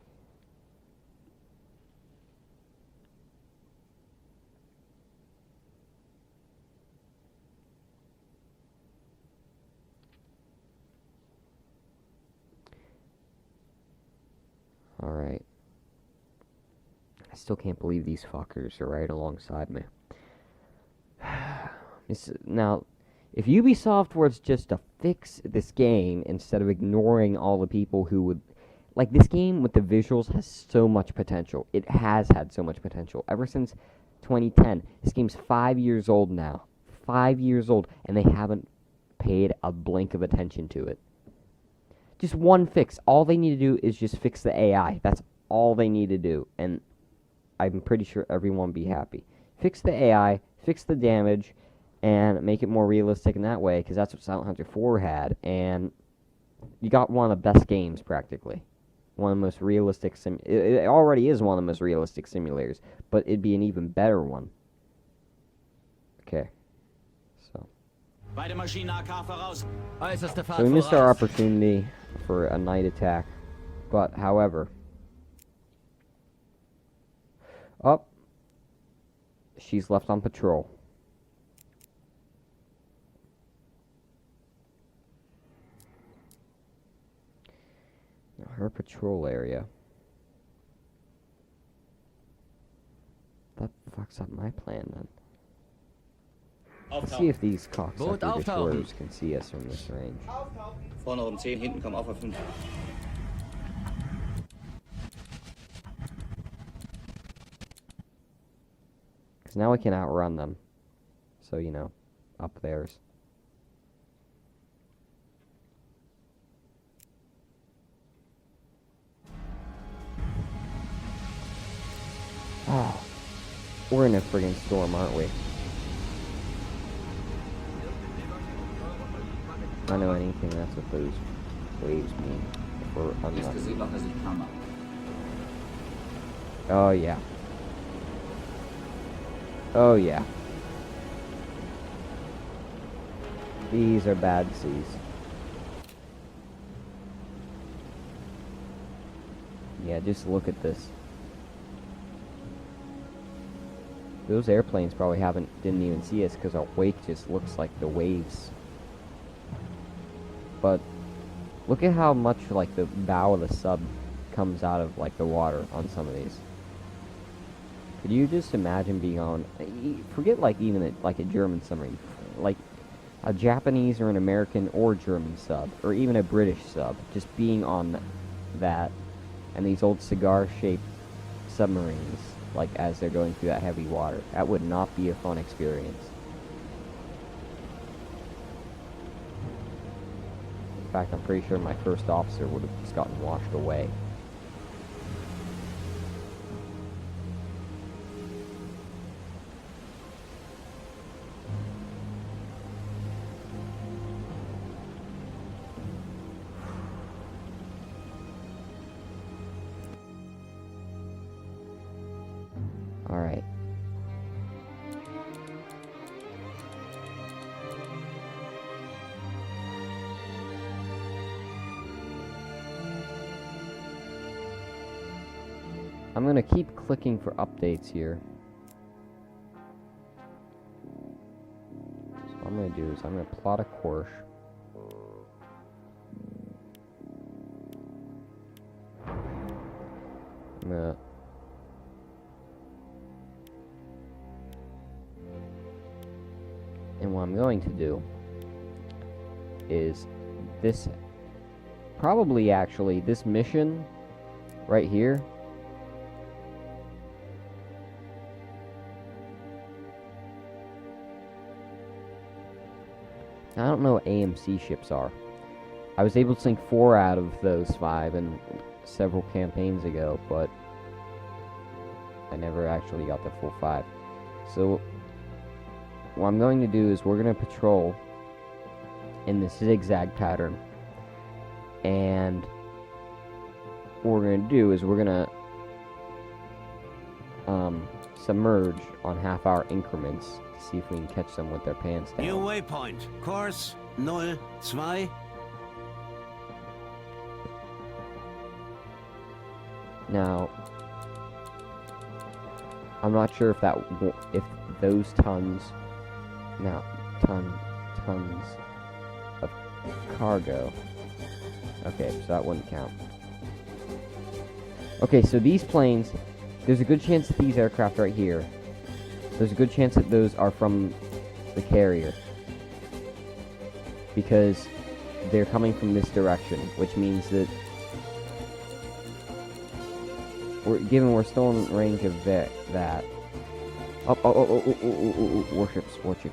Alright. I still can't believe these fuckers are right alongside me. Now, if Ubisoft was just to fix this game instead of ignoring all the people who would... Like, this game with the visuals has so much potential. It has had so much potential. Ever since 2010. This game's 5 years old now. 5 years old, and they haven't paid a blink of attention to it. Just one fix. All they need to do is just fix the AI. That's all they need to do. And I'm pretty sure everyone will be happy. Fix the AI, fix the damage, and make it more realistic in that way, because that's what Silent Hunter 4 had. And you got one of the best games, practically. One of the most realistic it already is one of the most realistic simulators, but it'd be an even better one. Okay. So. Beide Maschinen AK voraus. Äußerste Fahrt So we missed our voraus. opportunity for a night attack. But, however... Oh. She's left on patrol. Now, her patrol area. That fucks up my plan, then. Let's see if these Boot cocksucker auftauchen. destroyers can see us from this range. Vorne um 10, hinten kommen auf 5. Because now we can outrun them. So, you know, up theirs. Oh, we're in a friggin' storm, aren't we? I know anything, that's what those waves mean. If we're Nächste unlucky. Seewache sieht Hammer. Oh, yeah. Oh, yeah. These are bad seas. Yeah, just look at this. Those airplanes probably didn't even see us because our wake just looks like the waves. But look at how much like the bow of the sub comes out of like the water on some of these. Could you just imagine being on, forget like even like a German submarine, like a Japanese or an American or German sub, or even a British sub, just being on that, and these old cigar-shaped submarines, like as they're going through that heavy water. That would not be a fun experience. In fact, I'm pretty sure my first officer would have just gotten washed away. Alright. I'm gonna keep clicking for updates here. So what I'm gonna do is I'm gonna plot a course. I'm gonna And what I'm going to do is this, probably actually this mission right here. I don't know what AMC ships are. I was able to sink 4 out of those 5 in several campaigns ago, but I never actually got the full 5. So what I'm going to do is we're going to patrol in this zigzag pattern, and what we're going to do is we're going to submerge on half-hour increments to see if we can catch them with their pants down. New waypoint. Course 02. Now, I'm not sure if if those tons of cargo. Okay, so that wouldn't count. Okay, so these planes, there's a good chance that these aircraft right here, there's a good chance that those are from the carrier, because they're coming from this direction, which means that we're still in range of that. Warships. Okay.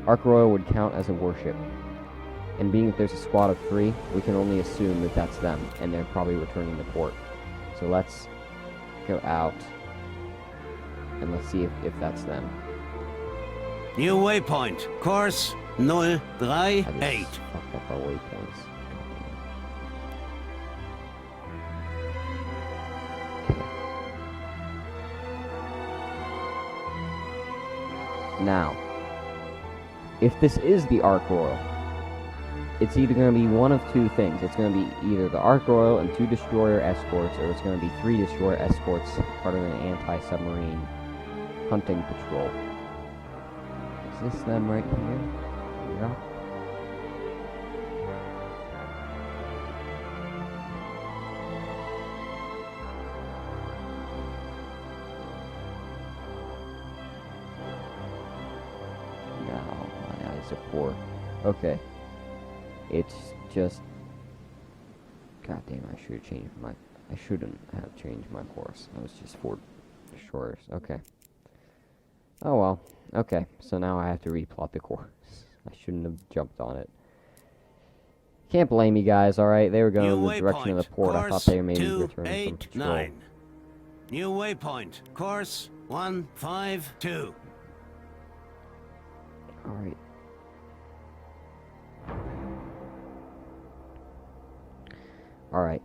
Ark Royal would count as a warship. And being that there's a squad of 3, we can only assume that that's them, and they're probably returning to port. So let's go out, and let's see if that's them. New waypoint. Course 038. I just fucked up our waypoints. Now, if this is the Ark Royal, it's either going to be one of 2 things. It's going to be either the Ark Royal and 2 destroyer escorts, or it's going to be 3 destroyer escorts, part of an anti-submarine hunting patrol. Is this them right here? Yeah. Poor. Okay. It's just, god damn, I shouldn't have changed my course. I was just 4 destroyers. Okay. Oh well. Okay. So now I have to replot the course. I shouldn't have jumped on it. Can't blame you guys, alright? They were going in the direction of the port. I thought they were maybe returning from patrol. New waypoint. Course 152. Alright. Alright.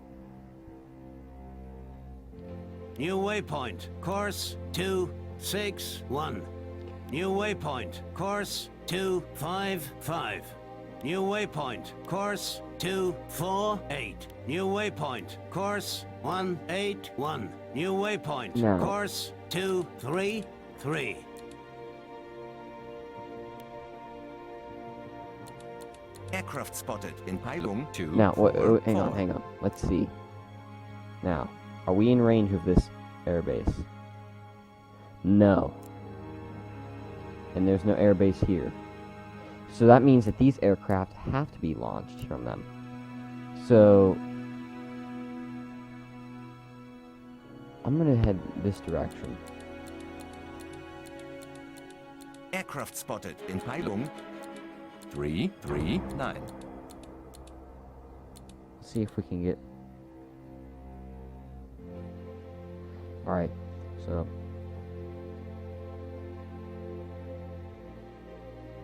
New waypoint. Course 261. New waypoint. Course 255. New waypoint. Course 248. New waypoint. Course 181. New waypoint. No. Course 233. Aircraft spotted in Peilung 2. Now, four, hang on, four. hang on. Let's see. Now, are we in range of this airbase? No. And there's no airbase here. So that means that these aircraft have to be launched from them. So I'm gonna head this direction. Aircraft spotted in Peilung 339. See if we can get. Alright, so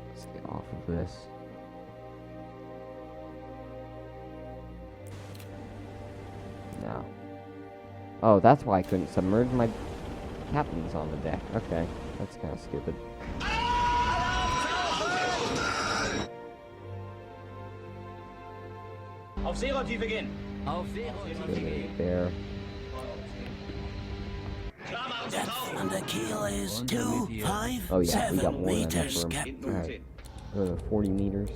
let's get off of this. Now. Oh, that's why I couldn't submerge. My captain's on the deck. Okay, that's kind of stupid. Auf Seerotiefe gehen. Auf Seerotiefe. There. Depth under keel is 257 Oh yeah, we got more than enough meters. room. Hinten Alright, 10. 40 meters.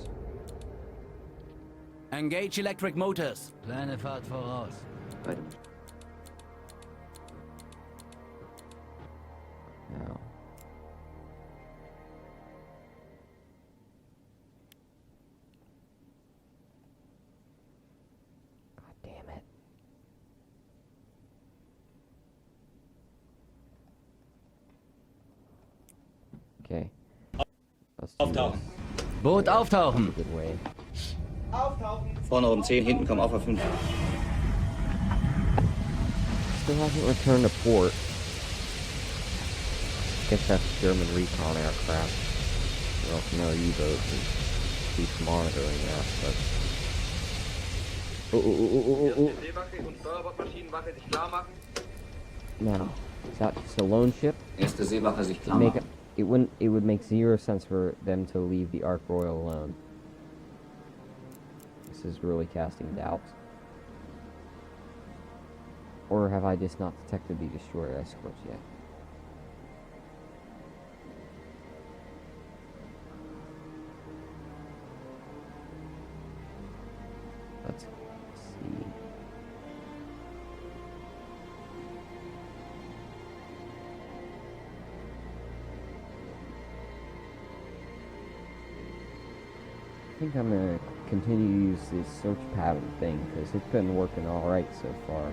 Engage electric motors. Kleine Fahrt voraus. Now. God damn it. Okay. Let's do Auftauchen. Boot this. auftauchen. Good way. Vorne oben 10, hinten kommen Alpha 5. Still hasn't returned to port. Guess that's German recon aircraft. Well, no U-boat. Keeps monitoring that, but. Erste Seewache und Steuerbordmaschinenwache sich klar machen. Now, is that just a lone ship? Erste Seewache sich klar Make machen. it would make zero sense for them to leave the Ark Royal alone. This is really casting doubts. Or have I just not detected the destroyer escorts yet? Let's see. I think I'm gonna continue to use this search pattern thing because it's been working alright so far.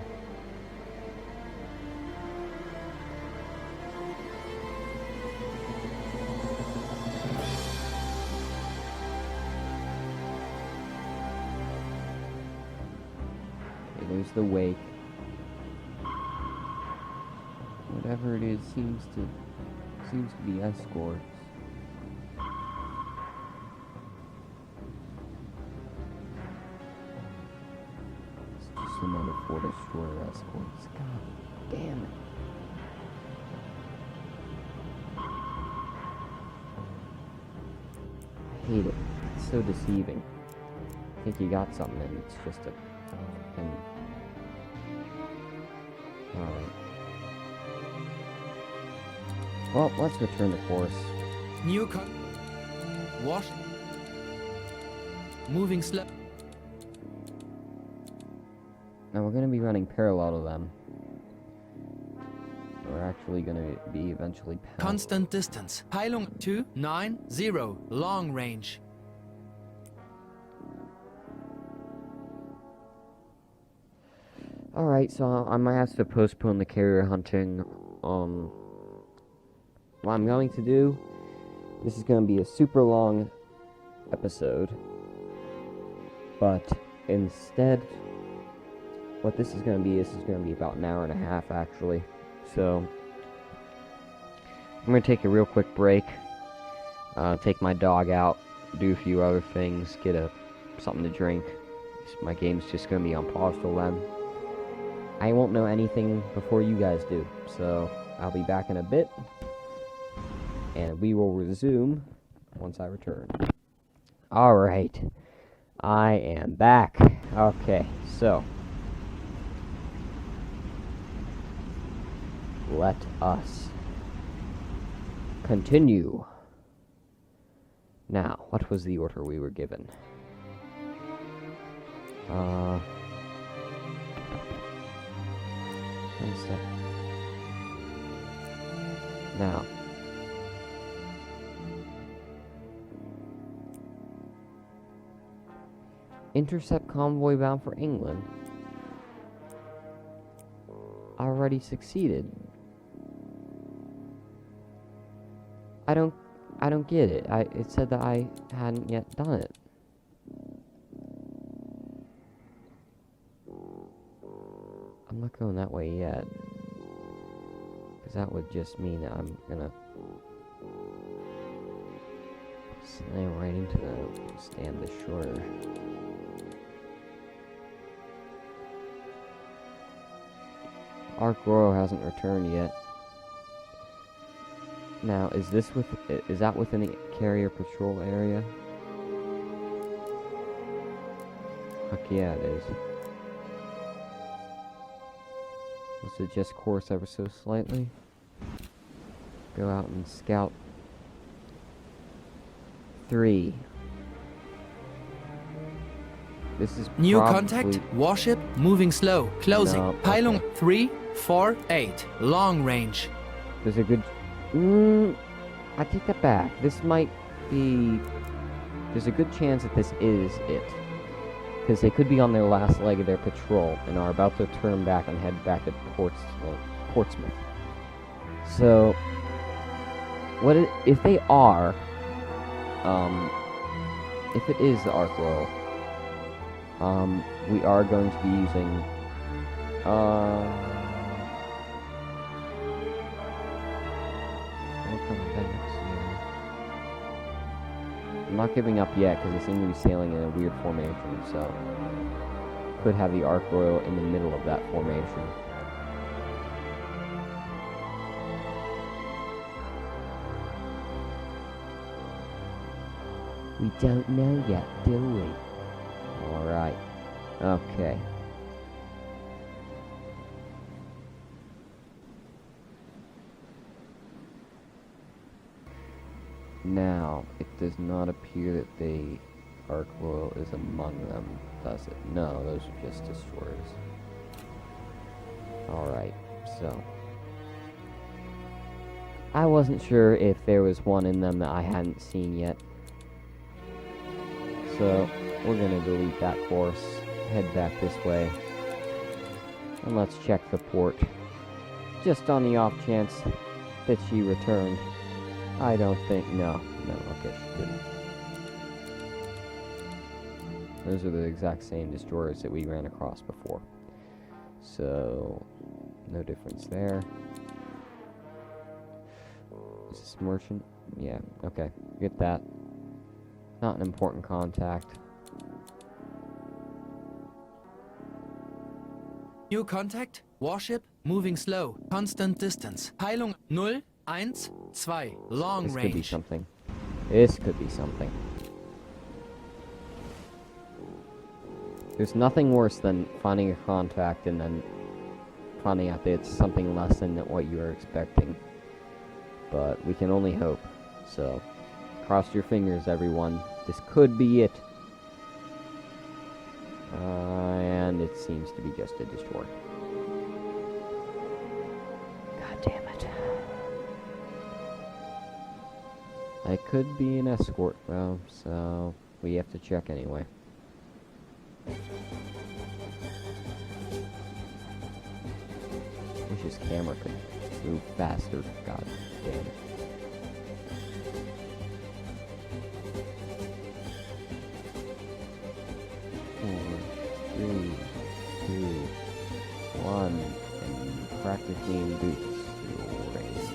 Okay, there's the wake. Whatever it is seems to be escorts. Another 4 destroyer escorts. God damn it. I hate it. It's so deceiving. I think you got something and it's just a fucking. Alright. Well, let's return to course. New con... Wash. Moving slip. Now we're gonna be running parallel to them. We're actually gonna be eventually past. Constant distance. Peilung 290. Long range. Alright, so I might have to postpone the carrier hunting. What I'm going to do, this is going to be a super long episode, but instead, what this is going to be, about an hour and a half, actually. So, I'm going to take a real quick break, take my dog out, do a few other things, get something to drink. My game's just going to be on pause till then. I won't know anything before you guys do, so I'll be back in a bit, and we will resume once I return. Alright. I am back. Okay, so. Let us continue. Now, what was the order we were given? One sec. Now. Intercept convoy bound for England. Already succeeded. I don't get it. It said that I hadn't yet done it. I'm not going that way yet. Because that would just mean that I'm gonna slam right into the stand ashore. Ark Royal hasn't returned yet. Now, is that within the carrier patrol area? Fuck yeah, it is. Let's adjust course ever so slightly. Go out and scout 3. This is New probably contact. Warship moving slow. Closing. No, Peilung okay. 3, 4, 8. Long range. There's a good... I take that back. This might be... There's a good chance that this is it. Because they could be on their last leg of their patrol and are about to turn back and head back to Portsmouth. So, if they are... if it is the Ark Royal, we are going to be using... I'm not giving up yet because they seem to be sailing in a weird formation, so could have the Ark Royal in the middle of that formation. We don't know yet, do we? Alright. Okay. Now, it does not appear that the Ark Royal is among them, does it? No, those are just destroyers. Alright, so. I wasn't sure if there was one in them that I hadn't seen yet. So, we're gonna delete that course, head back this way, and let's check the port. Just on the off chance that she returned. I don't think, no, okay, she didn't. Those are the exact same destroyers that we ran across before. So, no difference there. Is this merchant? Yeah, okay, get that. Not an important contact. New contact. Warship moving slow. Constant distance. Peilung 0, 1, 2. Long This range. could be something. This could be something. There's nothing worse than finding a contact and then finding out that it's something less than what you are expecting. But we can only hope. So, cross your fingers, everyone. This could be it. And it seems to be just a destroyer. God damn it. It could be an escort, though, so we have to check anyway. Wish his camera could move faster. God damn it. Three, two, one, and practically in boots. Range.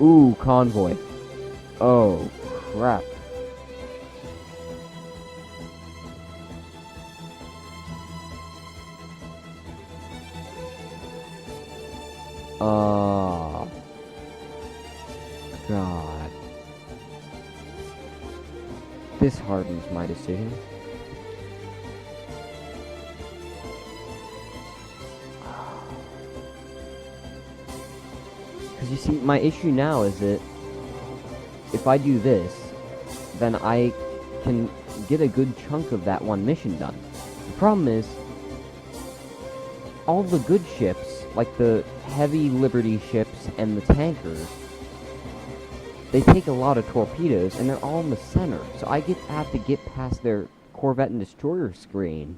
Ooh, convoy. Oh, crap. Oh. God. This hardens my decision. Because you see, my issue now is that if I do this, then I can get a good chunk of that one mission done. The problem is, all the good ships, like the heavy Liberty ships and the tankers, they take a lot of torpedoes, and they're all in the center. So I have to get past their Corvette and Destroyer screen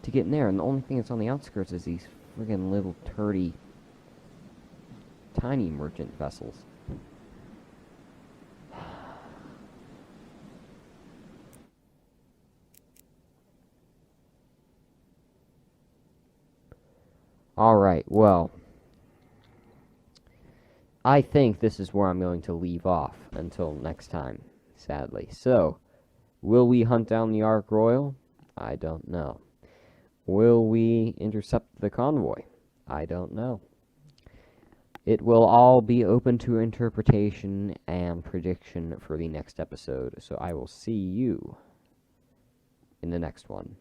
to get in there. And the only thing that's on the outskirts is these friggin' little turdy, tiny merchant vessels. Alright, well, I think this is where I'm going to leave off until next time, sadly. So, will we hunt down the Ark Royal? I don't know. Will we intercept the convoy? I don't know. It will all be open to interpretation and prediction for the next episode, so I will see you in the next one.